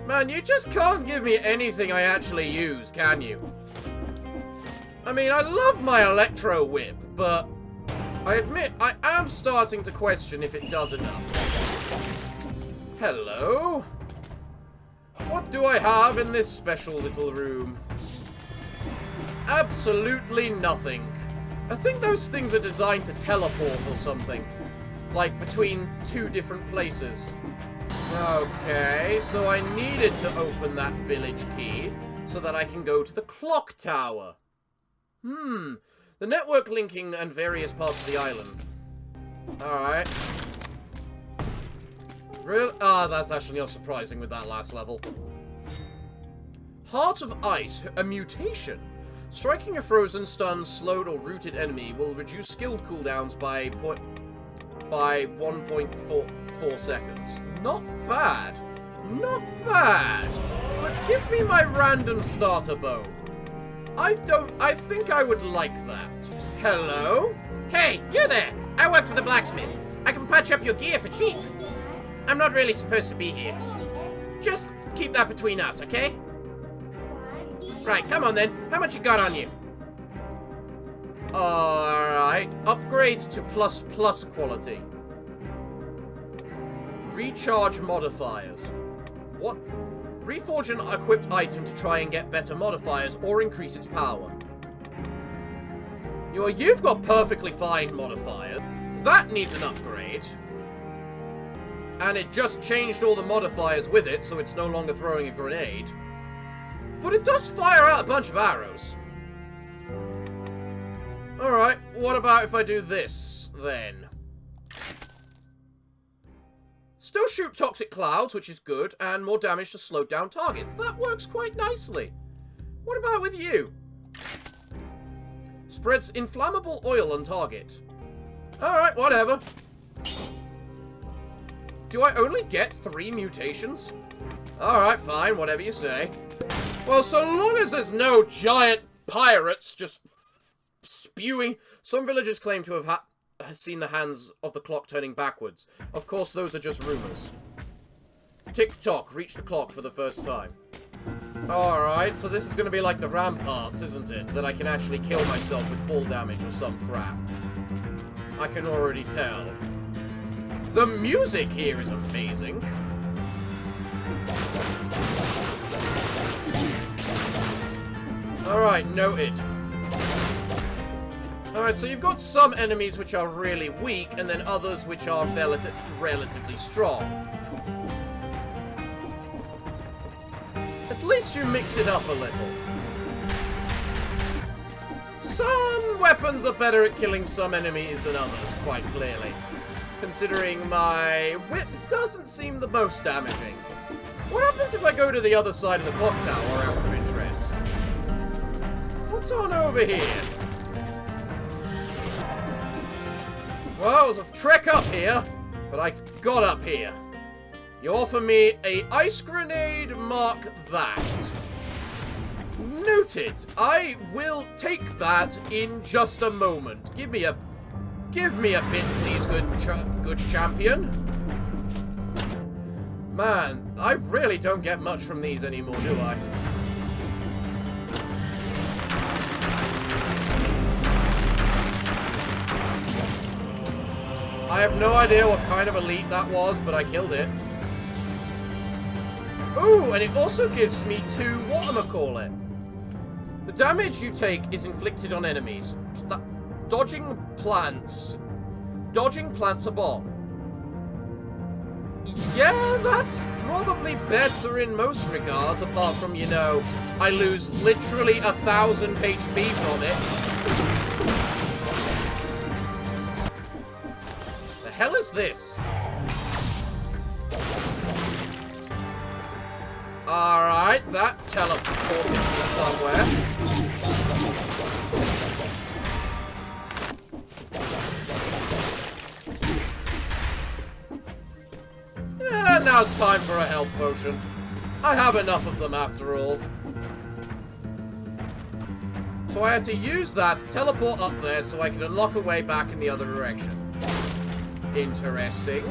Man, you just can't give me anything I actually use, can you? I mean, I love my electro whip, but I admit I am starting to question if it does enough. Hello? What do I have in this special little room? Absolutely nothing. I think those things are designed to teleport or something. Like, between two different places. Okay, so I needed to open that village key so that I can go to the clock tower. The network linking and various parts of the island. Alright. Really? Ah, that's actually not surprising with that last level. Heart of Ice, a mutation. Striking a frozen, stunned, slowed, or rooted enemy will reduce skill cooldowns by 1.44 seconds. Not bad. Not bad. But give me my random starter bow. I think I would like that. Hello? Hey, you there! I work for the blacksmith. I can patch up your gear for cheap. I'm not really supposed to be here. Just keep that between us, okay? Right, come on then. How much you got on you? Alright. Upgrades to ++ quality. Recharge modifiers. What? Reforge an equipped item to try and get better modifiers or increase its power. You've got perfectly fine modifiers. That needs an upgrade. And it just changed all the modifiers with it, so it's no longer throwing a grenade. But it does fire out a bunch of arrows. Alright, what about if I do this, then? Still shoot toxic clouds, which is good, and more damage to slow down targets. That works quite nicely. What about with you? Spreads inflammable oil on target. Alright, whatever. do I only get 3 mutations? Alright, fine, whatever you say. Well, so long as there's no giant pirates just spewing... Some villagers claim to have seen the hands of the clock turning backwards. Of course, those are just rumors. Tick-tock, reach the clock for the first time. Alright, so this is going to be like the Ramparts, isn't it? That I can actually kill myself with full damage or some crap. I can already tell. The music here is amazing. Alright, noted. Alright, so you've got some enemies which are really weak, and then others which are relatively strong. At least you mix it up a little. Some weapons are better at killing some enemies than others, quite clearly. Considering my whip doesn't seem the most damaging. What happens if I go to the other side of the clock tower, out of interest? What's on over here? Well, it was a trek up here, but I got up here. You offer me a ice grenade, mark that. Noted. I will take that in just a moment. Give me a bit, please, good champion. Man, I really don't get much from these anymore, do I? I have no idea what kind of elite that was, but I killed it. Ooh, and it also gives me 2 whatchamacallit. The damage you take is inflicted on enemies. Dodging plants a bomb. Yeah, that's probably better in most regards, apart from, you know, I lose literally 1,000 HP from it. The hell is this? Alright, that teleported me somewhere. Yeah, now it's time for a health potion. I have enough of them after all. So I had to use that to teleport up there so I could unlock a way back in the other direction. Interesting.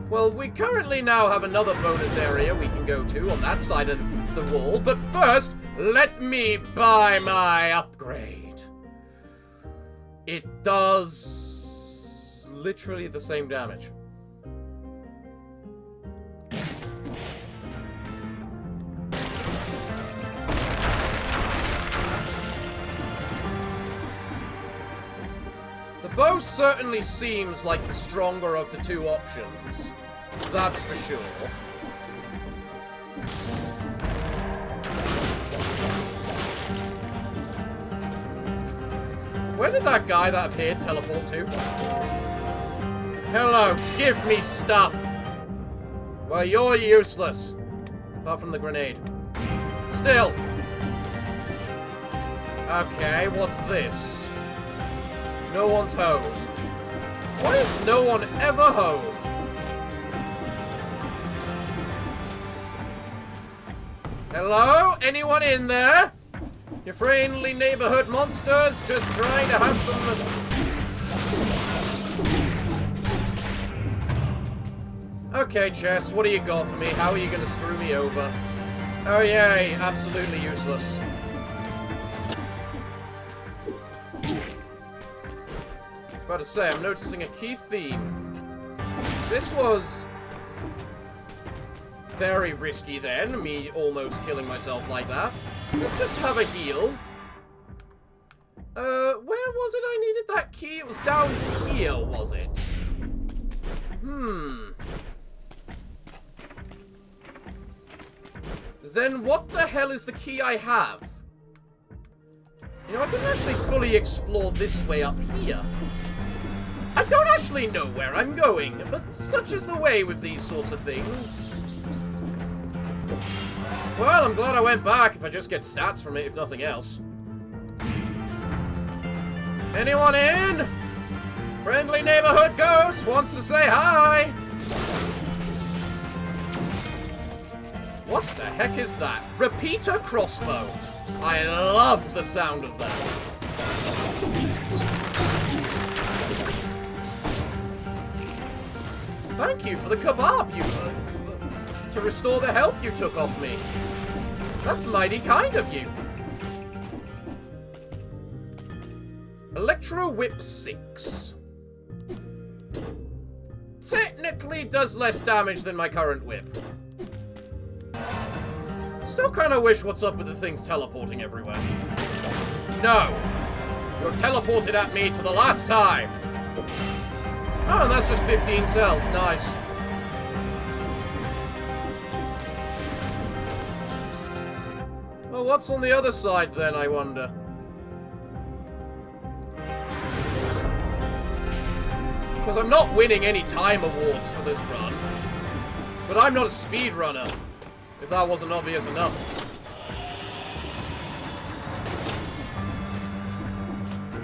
Well, we currently now have another bonus area we can go to on that side of the wall, but first, let me buy my upgrade. It does literally the same damage. The bow certainly seems like the stronger of the 2 options. That's for sure. Where did that guy that appeared teleport to? Hello, give me stuff! Well, you're useless. Apart from the grenade. Still! Okay, what's this? No one's home. Why is no one ever home? Hello? Anyone in there? Your friendly neighborhood monsters just trying to have some... Okay, chest, what do you got for me? How are you gonna screw me over? Oh yay, absolutely useless. I was about to say, I'm noticing a key theme. This was very risky then, me almost killing myself like that. Let's just have a heal. Where was it I needed that key? It was down here, was it? Then what the hell is the key I have? You know, I couldn't actually fully explore this way up here. I don't actually know where I'm going, but such is the way with these sorts of things. Well, I'm glad I went back if I just get stats from it, if nothing else. Anyone in? Friendly neighborhood ghost wants to say hi. What the heck is that? Repeater crossbow. I love the sound of that. Thank you for the kebab, to restore the health you took off me. That's mighty kind of you. Electro Whip 6. Technically does less damage than my current whip. Still kind of wish what's up with the things teleporting everywhere. No! You're teleported at me to the last time! Oh, and that's just 15 cells. Nice. Well, what's on the other side then, I wonder? Because I'm not winning any time awards for this run. But I'm not a speedrunner, if that wasn't obvious enough.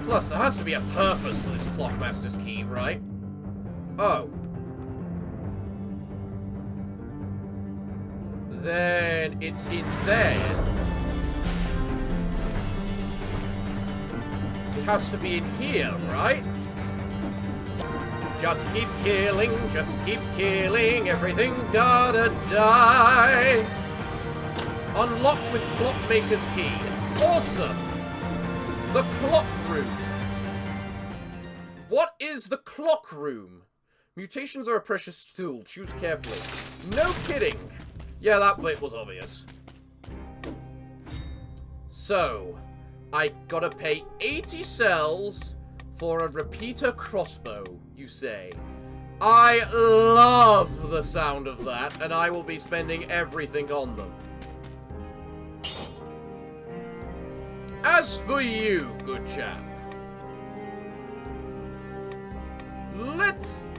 Plus, there has to be a purpose for this Clockmaster's key, right? Oh. Then it's in there. It has to be in here, right? Just keep killing, everything's gotta die. Unlocked with Clockmaker's key. Awesome! The Clock Room. What is the Clock Room? Mutations are a precious tool. Choose carefully. No kidding. Yeah, that bit was obvious. So, I gotta pay 80 cells for a repeater crossbow, you say. I love the sound of that, and I will be spending everything on them. As for you, good chap, let's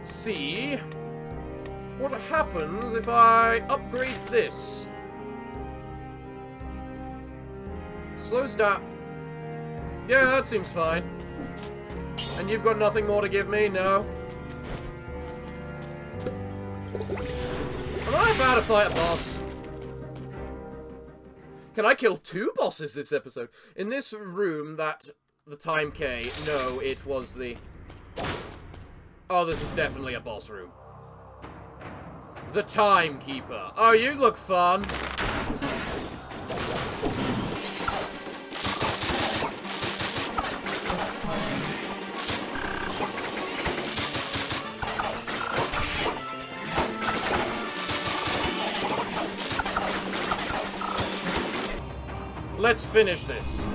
see what happens if I upgrade this. Slows down. Yeah, that seems fine. And you've got nothing more to give me? No? Am I about to fight a boss? Can I kill 2 bosses this episode? In this room, the time K. No, it was the... Oh, this is definitely a boss room. The Timekeeper. Oh, you look fun. Let's finish this.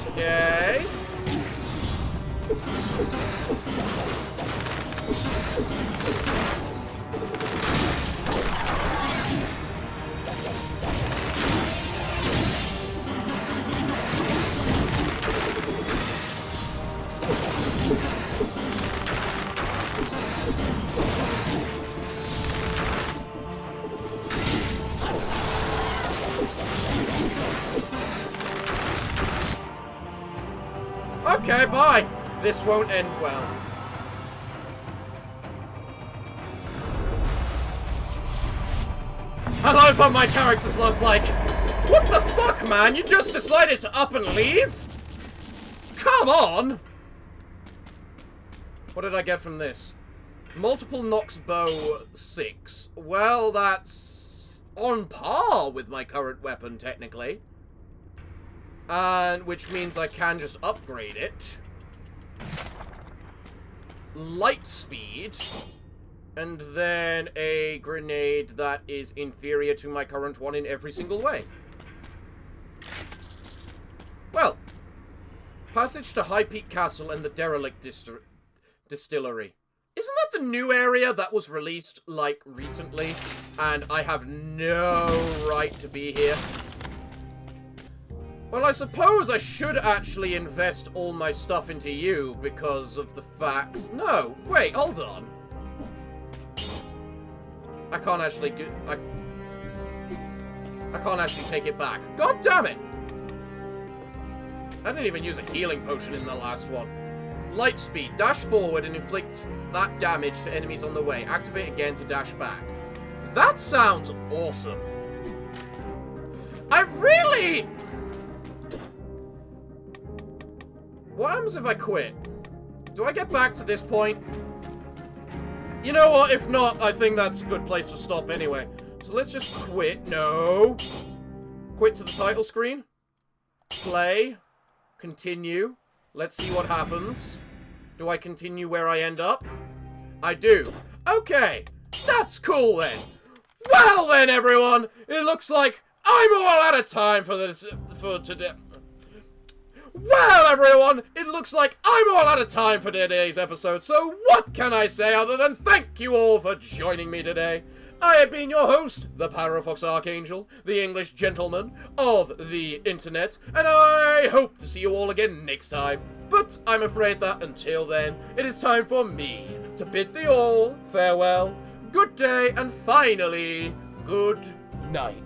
Okay. Okay, bye. This won't end well. I love how my character's just like, what the fuck, man? You just decided to up and leave? Come on! What did I get from this? Multiple Nox bow 6. Well, that's on par with my current weapon, technically. And which means I can just upgrade it. Light speed. And then a grenade that is inferior to my current one in every single way. Well. Passage to High Peak Castle and the Derelict Distillery. Isn't that the new area that was released, like, recently? And I have no right to be here. Well, I suppose I should actually invest all my stuff into you because of the fact... No, wait, hold on. I can't actually do... I can't actually take it back. God damn it! I didn't even use a healing potion in the last one. Light speed. Dash forward and inflict that damage to enemies on the way. Activate again to dash back. That sounds awesome. I really... What happens if I quit? Do I get back to this point? You know what? If not, I think that's a good place to stop anyway. So let's just quit. No. Quit to the title screen. Play. Continue. Let's see what happens. Do I continue where I end up? I do. Okay. That's cool then. Well then, everyone. It looks like I'm all out of time for this, for today. Well, everyone, it looks like I'm all out of time for today's episode, so what can I say other than thank you all for joining me today? I have been your host, the Parafox Archangel, the English gentleman of the internet, and I hope to see you all again next time. But I'm afraid that until then, it is time for me to bid thee all farewell, good day, and finally, good night.